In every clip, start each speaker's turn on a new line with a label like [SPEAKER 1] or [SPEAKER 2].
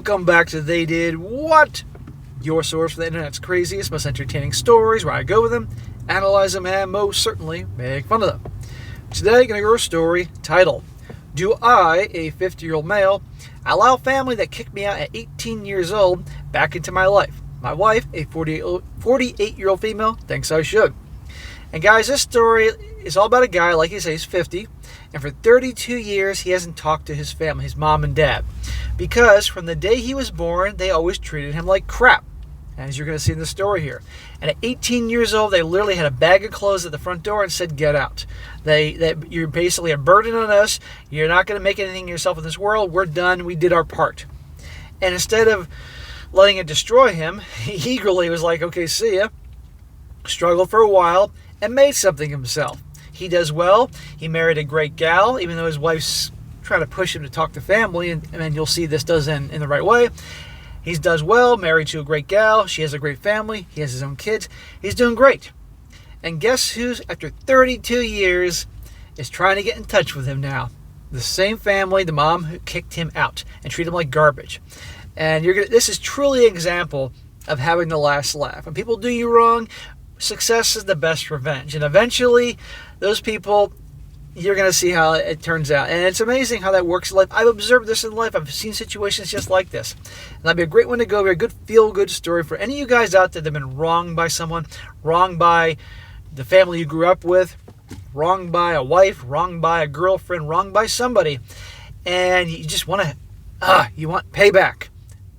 [SPEAKER 1] Welcome back to They Did What? Your source for the internet's craziest, most entertaining stories, where I go with them, analyze them, and most certainly make fun of them. Today, I'm going to go over a story titled, Do I, a 50-year-old male, allow family that kicked me out at 18 years old back into my life? My wife, a 48-year-old female, thinks I should. And guys, this story is all about a guy, like he says, 50, and for 32 years he hasn't talked to his family, his mom and dad, because from the day he was born, they always treated him like crap, as you're going to see in the story here. And at 18 years old, they literally had a bag of clothes at the front door and said, get out. You're basically a burden on us. You're not going to make anything of yourself in this world. We're done. We did our part. And instead of letting it destroy him, he eagerly was like, okay, see ya. Struggled for a while and made something of himself. He does well. He married a great gal, even though his wife's trying to push him to talk to family, and you'll see this does end in the right way. He does well, married to a great gal. She has a great family. He has his own kids. He's doing great. And guess who's, after 32 years, is trying to get in touch with him now? The same family, the mom who kicked him out and treated him like garbage. And this is truly an example of having the last laugh. When people do you wrong, success is the best revenge. And eventually, those people, you're going to see how it turns out. And it's amazing how that works in life. I've observed this in life. I've seen situations just like this. And that'd be a great one to go over, a good feel-good story for any of you guys out there that have been wronged by someone, wronged by the family you grew up with, wronged by a wife, wronged by a girlfriend, wronged by somebody. And you just want to, you want payback.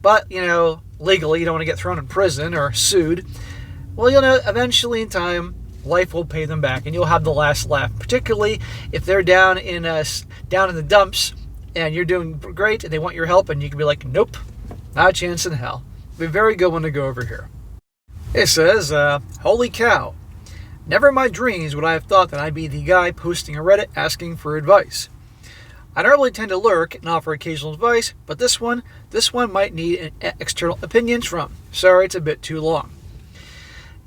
[SPEAKER 1] But, legally, you don't want to get thrown in prison or sued. Well, eventually in time, life will pay them back, and you'll have the last laugh. Particularly if they're down in the dumps, and you're doing great, and they want your help, and you can be like, nope, not a chance in hell. It'll be a very good one to go over here. It says, holy cow. Never in my dreams would I have thought that I'd be the guy posting on Reddit asking for advice. I normally tend to lurk and offer occasional advice, but this one might need external opinions from. Sorry, it's a bit too long.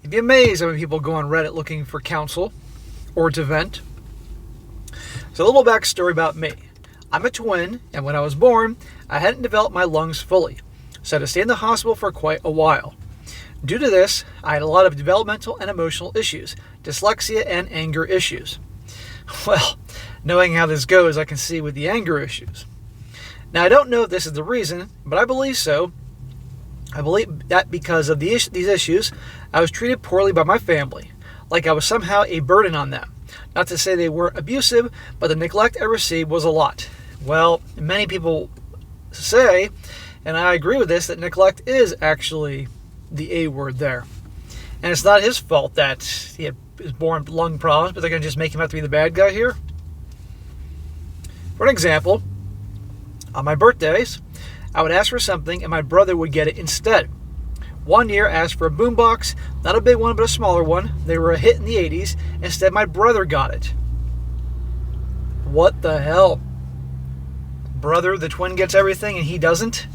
[SPEAKER 1] You'd be amazed how many people go on Reddit looking for counsel or to vent. So a little backstory about me. I'm a twin, and when I was born, I hadn't developed my lungs fully, so I had to stay in the hospital for quite a while. Due to this, I had a lot of developmental and emotional issues, dyslexia and anger issues. Well, knowing how this goes, I can see with the anger issues. Now, I don't know if this is the reason, but I believe so. I believe that because of these issues, I was treated poorly by my family, like I was somehow a burden on them. Not to say they weren't abusive, but the neglect I received was a lot. Well, many people say, and I agree with this, that neglect is actually the A word there. And it's not his fault that he was born with lung problems, but they're going to just make him out to be the bad guy here. For an example, on my birthdays, I would ask for something and my brother would get it instead. One year I asked for a boombox, not a big one but a smaller one. They were a hit in the 80s. Instead my brother got it. What the hell? Brother, the twin, gets everything and he doesn't?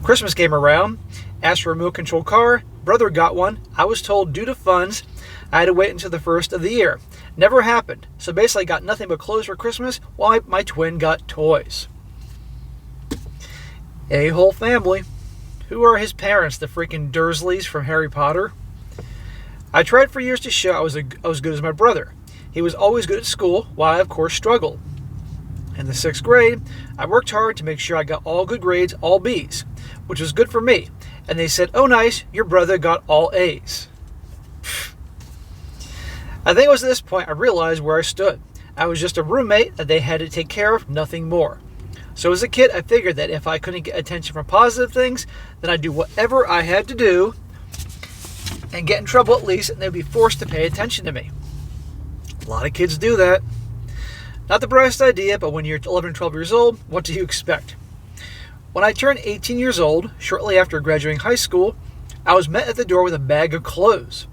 [SPEAKER 1] Christmas came around, asked for a remote control car, brother got one. I was told due to funds I had to wait until the first of the year. Never happened. So basically I got nothing but clothes for Christmas while my twin got toys. A whole family. Who are his parents? The freaking Dursleys from Harry Potter? I tried for years to show I was good as my brother. He was always good at school, while I, of course, struggled. In the 6th grade, I worked hard to make sure I got all good grades, all B's, which was good for me. And they said, oh nice, your brother got all A's. I think it was at this point I realized where I stood. I was just a roommate that they had to take care of, nothing more. So as a kid, I figured that if I couldn't get attention from positive things, then I'd do whatever I had to do and get in trouble at least, and they'd be forced to pay attention to me. A lot of kids do that. Not the brightest idea, but when you're 11 or 12 years old, what do you expect? When I turned 18 years old, shortly after graduating high school, I was met at the door with a bag of clothes.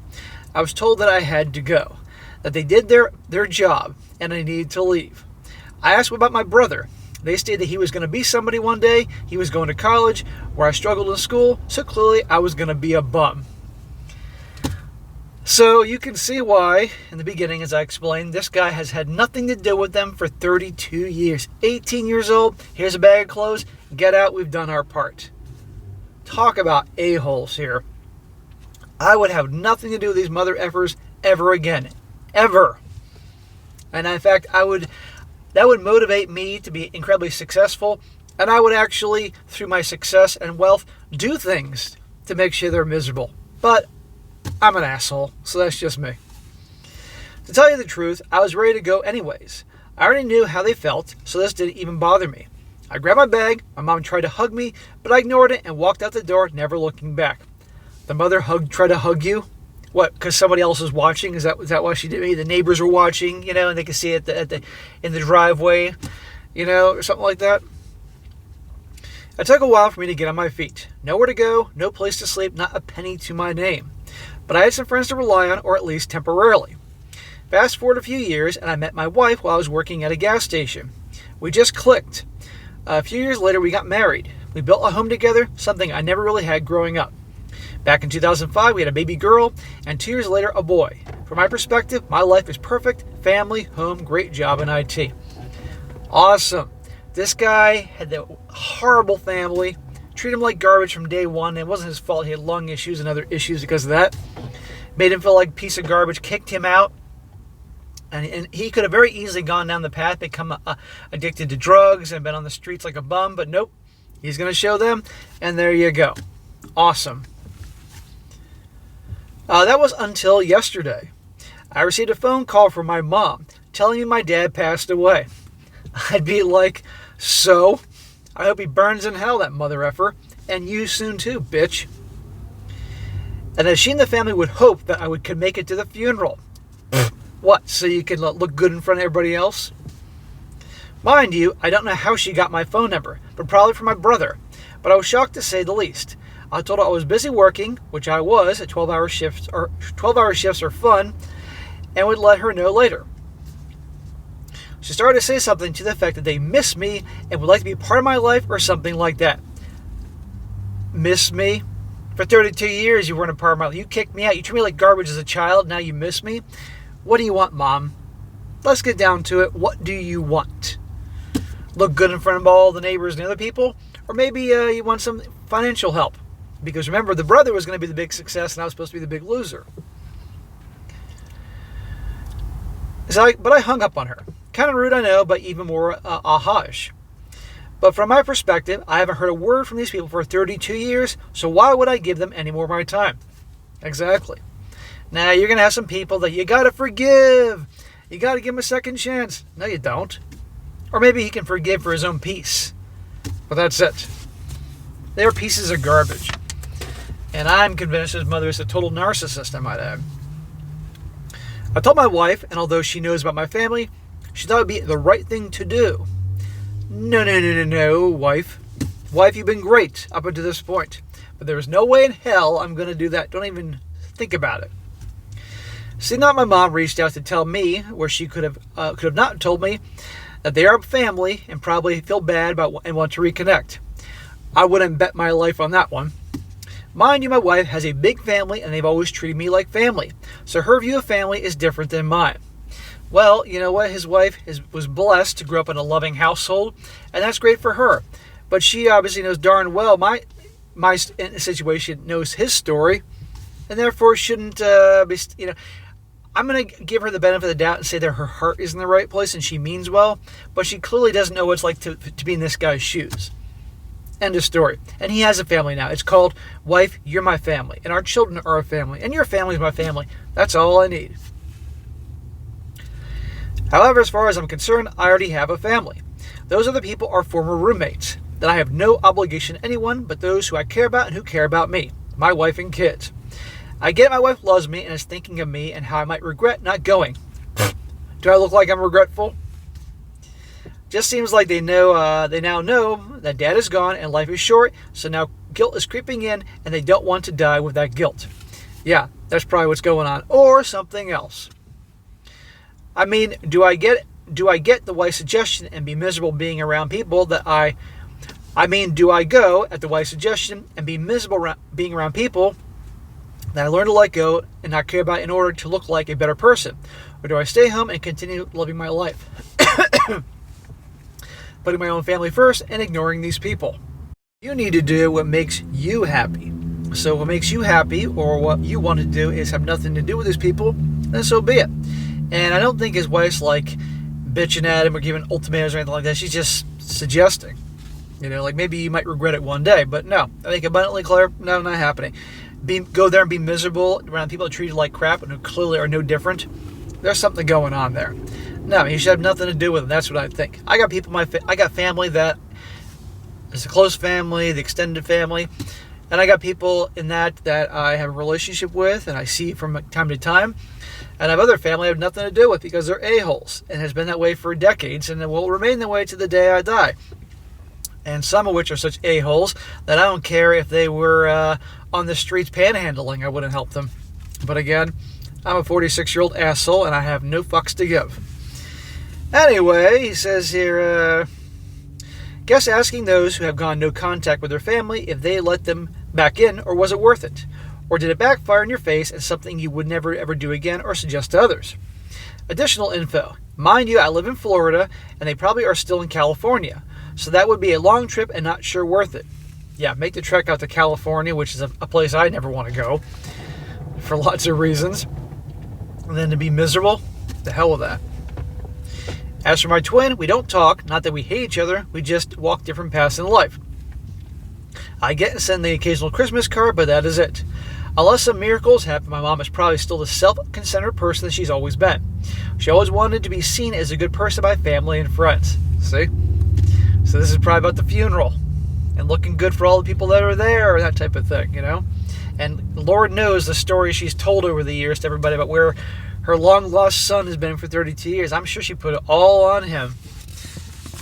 [SPEAKER 1] I was told that I had to go, that they did their job, and I needed to leave. I asked about my brother. They stated that he was going to be somebody one day. He was going to college, where I struggled in school, so clearly I was going to be a bum. So you can see why, in the beginning, as I explained, this guy has had nothing to do with them for 32 years. 18 years old, here's a bag of clothes, get out, we've done our part. Talk about a-holes here. I would have nothing to do with these mother effers ever again. Ever. And in fact, that would motivate me to be incredibly successful, and I would actually, through my success and wealth, do things to make sure they're miserable. But I'm an asshole, so that's just me. To tell you the truth, I was ready to go anyways. I already knew how they felt, so this didn't even bother me. I grabbed my bag, my mom tried to hug me, but I ignored it and walked out the door, never looking back. The mother tried to hug you? What, because somebody else was watching? Is that why she did? Maybe the neighbors were watching, and they could see it in the driveway, or something like that. It took a while for me to get on my feet. Nowhere to go, no place to sleep, not a penny to my name. But I had some friends to rely on, or at least temporarily. Fast forward a few years, and I met my wife while I was working at a gas station. We just clicked. A few years later, we got married. We built a home together, something I never really had growing up. Back in 2005, we had a baby girl, and 2 years later, a boy. From my perspective, my life is perfect. Family, home, great job in IT. Awesome. This guy had the horrible family. Treated him like garbage from day one. It wasn't his fault. He had lung issues and other issues because of that. Made him feel like a piece of garbage, kicked him out. And he could have very easily gone down the path, become addicted to drugs and been on the streets like a bum. But nope, he's going to show them. And there you go. Awesome. That was until yesterday. I received a phone call from my mom telling me my dad passed away. I'd be like, so? I hope he burns in hell, that mother effer. And you soon too, bitch. And as she and the family would hope that I could make it to the funeral. What, so you can look good in front of everybody else? Mind you, I don't know how she got my phone number, but probably from my brother. But I was shocked to say the least. I told her I was busy working, which I was, at 12-hour shifts, or 12-hour shifts are fun, and would let her know later. She started to say something to the effect that they miss me and would like to be part of my life or something like that. Miss me? For 32 years you weren't a part of my life. You kicked me out. You treated me like garbage as a child. Now you miss me? What do you want, Mom? Let's get down to it. What do you want? Look good in front of all the neighbors and the other people? Or maybe you want some financial help? Because remember, the brother was going to be the big success and I was supposed to be the big loser. But I hung up on her. Kind of rude, I know, but even more aha-ish. But from my perspective, I haven't heard a word from these people for 32 years, so why would I give them any more of my time? Exactly. Now, you're going to have some people that you got to forgive. You got to give him a second chance. No, you don't. Or maybe he can forgive for his own peace. But that's it. They're pieces of garbage. And I'm convinced his mother is a total narcissist, I might add. I told my wife, and although she knows about my family, she thought it would be the right thing to do. No, wife. Wife, you've been great up until this point. But there's no way in hell I'm going to do that. Don't even think about it. See, now my mom reached out to tell me, where she could have not told me, that they are family and probably feel bad about and want to reconnect. I wouldn't bet my life on that one. Mind you, my wife has a big family and they've always treated me like family. So her view of family is different than mine. Well, you know what? His wife was blessed to grow up in a loving household, and that's great for her. But she obviously knows darn well my situation, knows his story, and therefore shouldn't be. I'm going to give her the benefit of the doubt and say that her heart is in the right place and she means well, but she clearly doesn't know what it's like to be in this guy's shoes. End of story. And he has a family now. It's called, wife, you're my family, and our children are a family, and your family is my family. That's all I need. However, as far as I'm concerned, I already have a family. Those other people are former roommates that I have no obligation to anyone but those who I care about and who care about me, my wife and kids. I get my wife loves me and is thinking of me and how I might regret not going. Do I look like I'm regretful? Just seems like they now know that dad is gone and life is short, so now guilt is creeping in and they don't want to die with that guilt. Yeah, that's probably what's going on. Or something else. I mean, do I get the wife's suggestion and be miserable being around people that do I go at the wife's suggestion and be miserable being around people that I learn to let go and not care about in order to look like a better person? Or do I stay home and continue living my life, putting my own family first and ignoring these people? You need to do what makes you happy. So what makes you happy, or what you want to do, is have nothing to do with these people, then so be it. And I don't think his wife's like bitching at him or giving ultimatums or anything like that. She's just suggesting. Like maybe you might regret it one day, but no. I think abundantly clear, no, not happening. Go there and be miserable around people that treat you like crap and who clearly are no different. There's something going on there. No, he should have nothing to do with them. That's what I think. I got people, I got family that is a close family, the extended family, and I got people in that I have a relationship with and I see from time to time. And I have other family I have nothing to do with because they're a-holes and has been that way for decades and it will remain that way to the day I die. And some of which are such a-holes that I don't care if they were on the streets panhandling, I wouldn't help them. But again, I'm a 46-year-old asshole and I have no fucks to give. Anyway, he says here, guess asking those who have gone no contact with their family if they let them back in, or was it worth it? Or did it backfire in your face and something you would never ever do again or suggest to others? Additional info. Mind you, I live in Florida and they probably are still in California. So that would be a long trip and not sure worth it. Yeah, make the trek out to California, which is a place I never want to go for lots of reasons. And then to be miserable, the hell with that. As for my twin, we don't talk. Not that we hate each other, we just walk different paths in life. I get and send the occasional Christmas card, but that is it. Unless some miracles happen, my mom is probably still the self-centered person that she's always been. She always wanted to be seen as a good person by family and friends. See? So this is probably about the funeral and looking good for all the people that are there, or that type of thing, And Lord knows the stories she's told over the years to everybody about where her long-lost son has been for 32 years. I'm sure she put it all on him.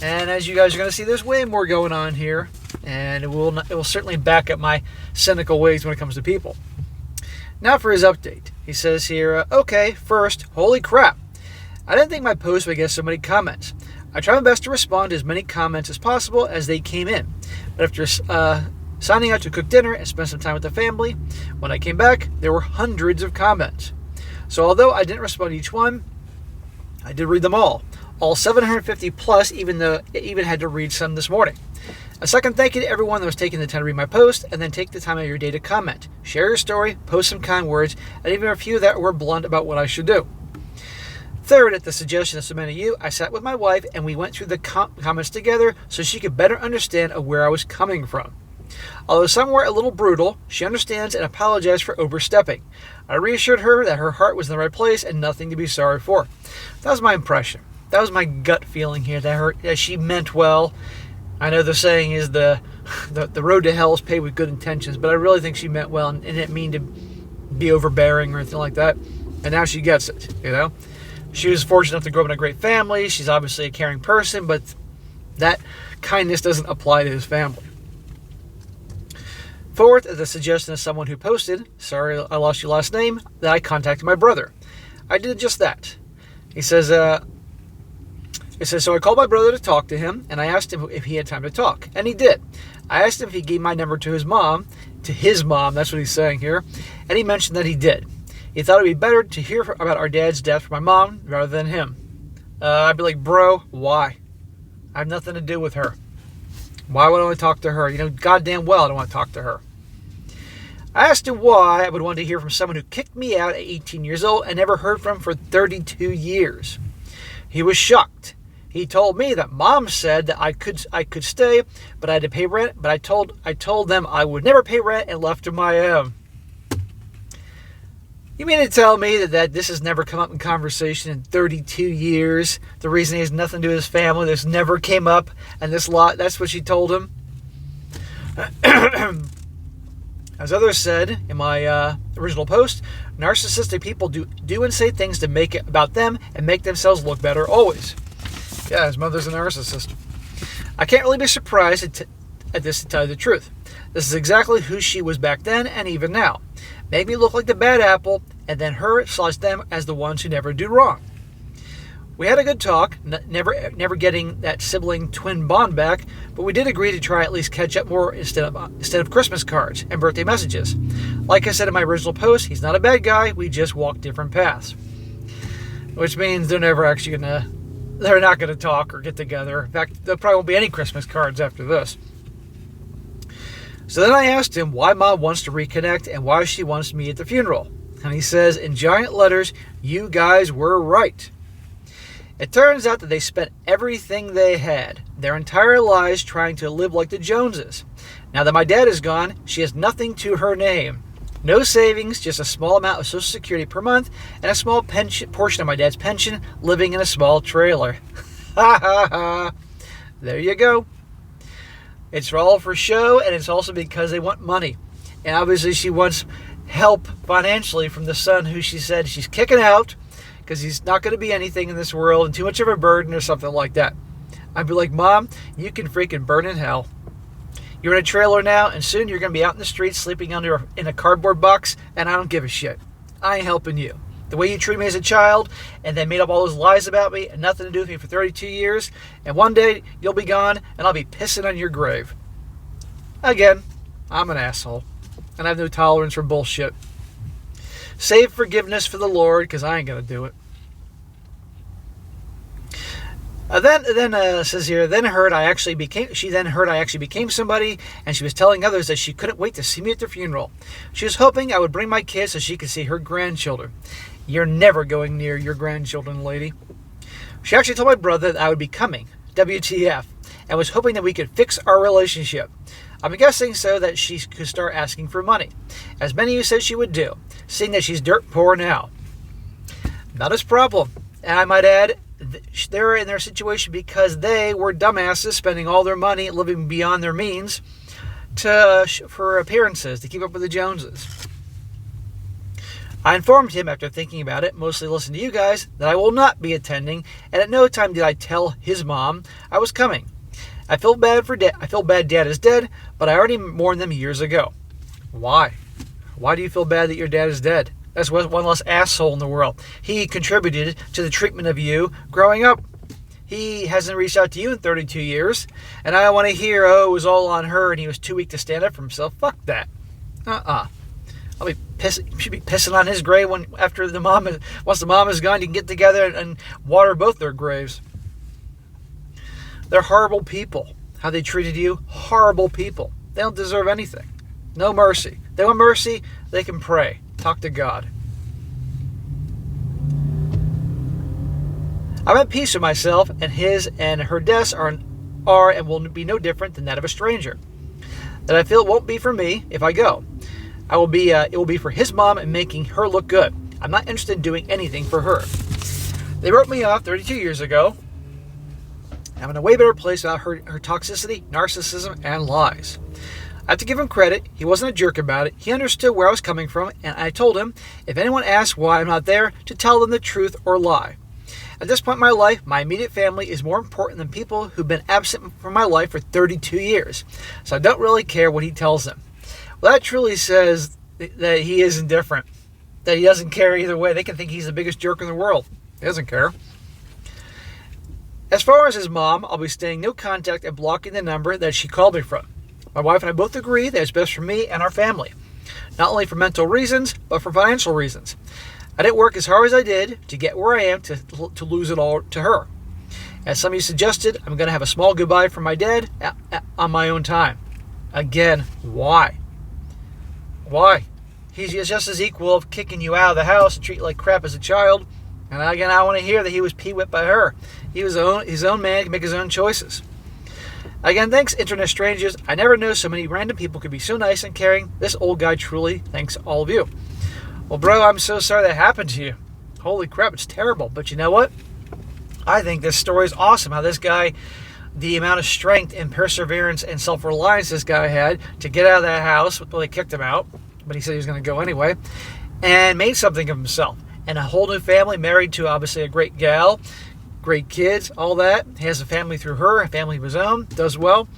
[SPEAKER 1] And as you guys are going to see, there's way more going on here. And it will certainly back up my cynical ways when it comes to people. Now for his update. He says here, okay, first, holy crap. I didn't think my post would get so many comments. I try my best to respond to as many comments as possible as they came in. But after signing out to cook dinner and spend some time with the family, when I came back, there were hundreds of comments. So although I didn't respond to each one, I did read them all 750 plus, even had to read some this morning. A second thank you to everyone that was taking the time to read my post, and then take the time out of your day to comment, share your story, post some kind words, and even a few that were blunt about what I should do. Third, at the suggestion of so many of you, I sat with my wife and we went through the comments together so she could better understand where I was coming from. Although some were a little brutal, she understands and apologized for overstepping. I reassured her that her heart was in the right place and nothing to be sorry for. That was my impression. That was my gut feeling here, that she meant well. I know the saying is the road to hell is paved with good intentions, but I really think she meant well and didn't mean to be overbearing or anything like that. And now she gets it, She was fortunate enough to grow up in a great family. She's obviously a caring person, but that kindness doesn't apply to his family. Fourth, at the suggestion of someone who posted, sorry I lost your last name, that I contacted my brother. I did just that. He says, so I called my brother to talk to him, and I asked him if he had time to talk, and he did. I asked him if he gave my number to his mom, that's what he's saying here, and he mentioned that he did. He thought it would be better to hear about our dad's death from my mom rather than him. I'd be like, bro, why? I have nothing to do with her. Why would I want to talk to her? Goddamn well I don't want to talk to her. I asked him why I would want to hear from someone who kicked me out at 18 years old and never heard from for 32 years. He was shocked. He told me that mom said that I could stay, but I had to pay rent. But I told them I would never pay rent and left him I am. You mean to tell me that this has never come up in conversation in 32 years? The reason he has nothing to do with his family, this never came up, and that's what she told him? As others said in my original post, narcissistic people do and say things to make it about them and make themselves look better always. Yeah, his mother's a narcissist. I can't really be surprised at this, to tell you the truth. This is exactly who she was back then and even now. Make me look like the bad apple, and then her/them as the ones who never do wrong. We had a good talk, never getting that sibling twin bond back, but we did agree to try at least catch up more instead of Christmas cards and birthday messages. Like I said in my original post, he's not a bad guy, we just walk different paths. Which means they're not gonna talk or get together. In fact, there probably won't be any Christmas cards after this. So then I asked him why Mom wants to reconnect and why she wants me at the funeral. And he says, in giant letters, "You guys were right." It turns out that they spent everything they had, their entire lives, trying to live like the Joneses. Now that my dad is gone, she has nothing to her name. No savings, just a small amount of Social Security per month, and a small portion of my dad's pension, living in a small trailer. Ha ha ha. There you go. It's all for show, and it's also because they want money. And obviously she wants help financially from the son who she said she's kicking out, because he's not going to be anything in this world and too much of a burden or something like that. I'd be like, Mom, you can freaking burn in hell. You're in a trailer now, and soon you're going to be out in the streets sleeping in a cardboard box, and I don't give a shit. I ain't helping you. The way you treated me as a child, and then made up all those lies about me, and nothing to do with me for 32 years, and one day you'll be gone, and I'll be pissing on your grave. Again, I'm an asshole, and I have no tolerance for bullshit. Save forgiveness for the Lord, because I ain't going to do it. Then says here, she then heard I actually became somebody, and she was telling others that she couldn't wait to see me at the funeral. She was hoping I would bring my kids so she could see her grandchildren. You're never going near your grandchildren, lady. She actually told my brother that I would be coming, WTF, and was hoping that we could fix our relationship. I'm guessing so that she could start asking for money, as many of you said she would do, seeing that she's dirt poor now. Not his problem, and I might add, they're in their situation because they were dumbasses spending all their money living beyond their means for appearances to keep up with the Joneses. I informed him after thinking about it, mostly listening to you guys, that I will not be attending, and at no time did I tell his mom I was coming. I feel bad Dad is dead, but I already mourned them years ago. Why? Why do you feel bad that your dad is dead? That's one less asshole in the world. He contributed to the treatment of you growing up. He hasn't reached out to you in 32 years, and I don't want to hear, it was all on her and he was too weak to stand up for himself. Fuck that. Should be pissing on his grave once the mom is gone. You can get together and water both their graves. They're horrible people. How they treated you, horrible people. They don't deserve anything. No mercy. They want mercy, they can pray. Talk to God. I'm at peace with myself, and his and her deaths are and will be no different than that of a stranger. That I feel it won't be for me if I go. It will be for his mom and making her look good. I'm not interested in doing anything for her. They wrote me off 32 years ago. I'm in a way better place without her toxicity, narcissism, and lies. I have to give him credit. He wasn't a jerk about it. He understood where I was coming from, and I told him, if anyone asks why I'm not there, to tell them the truth or lie. At this point in my life, my immediate family is more important than people who've been absent from my life for 32 years. So I don't really care what he tells them. Well, that truly says that he is indifferent. That he doesn't care either way. They can think he's the biggest jerk in the world. He doesn't care. As far as his mom, I'll be staying no contact and blocking the number that she called me from. My wife and I both agree that it's best for me and our family. Not only for mental reasons, but for financial reasons. I didn't work as hard as I did to get where I am to lose it all to her. As some of you suggested, I'm going to have a small goodbye from my dad on my own time. Again, why? Why? He's just as equal of kicking you out of the house and treat you like crap as a child. And again, I want to hear that he was pee-whipped by her. He was his own man, can make his own choices. Again, thanks, internet strangers. I never knew so many random people could be so nice and caring. This old guy truly thanks all of you. Well, bro, I'm so sorry that happened to you. Holy crap, it's terrible. But you know what? I think this story is awesome. How this guy, the amount of strength and perseverance and self-reliance this guy had to get out of that house. Well, they kicked him out, but he said he was going to go anyway. And made something of himself. And a whole new family, married to obviously a great gal. Great kids, all that. He has a family through her, a family of his own, does well.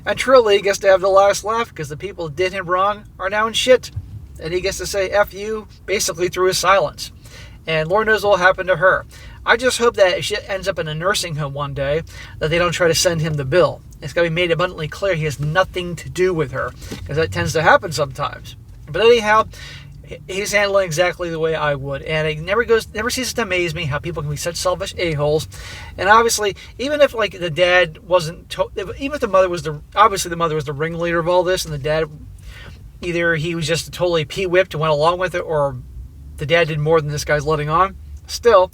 [SPEAKER 1] And truly, he gets to have the last laugh because the people that did him wrong are now in shit. And he gets to say F you basically through his silence. And Lord knows what will happen to her. I just hope that if she ends up in a nursing home one day, that they don't try to send him the bill. It's got to be made abundantly clear he has nothing to do with her, because that tends to happen sometimes. But anyhow, he's handling exactly the way I would, and it never ceases to amaze me how people can be such selfish a-holes. And obviously, even if like the dad wasn't, even if the mother was the mother was the ringleader of all this, and the dad, either he was just totally pee-whipped and went along with it, or the dad did more than this guy's letting on. Still,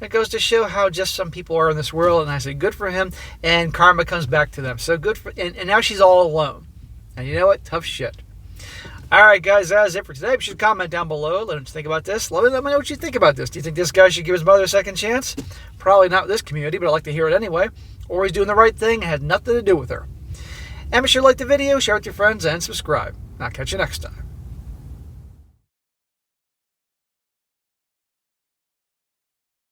[SPEAKER 1] it goes to show how just some people are in this world, and I say good for him, and karma comes back to them. So good for, and now she's all alone. And you know what? Tough shit. Alright guys, that is it for today. Be sure to comment down below. Let us think about this. Let me know what you think about this. Do you think this guy should give his mother a second chance? Probably not with this community, but I'd like to hear it anyway. Or he's doing the right thing and had nothing to do with her. And be sure to like the video, share with your friends, and subscribe. I'll catch you next time.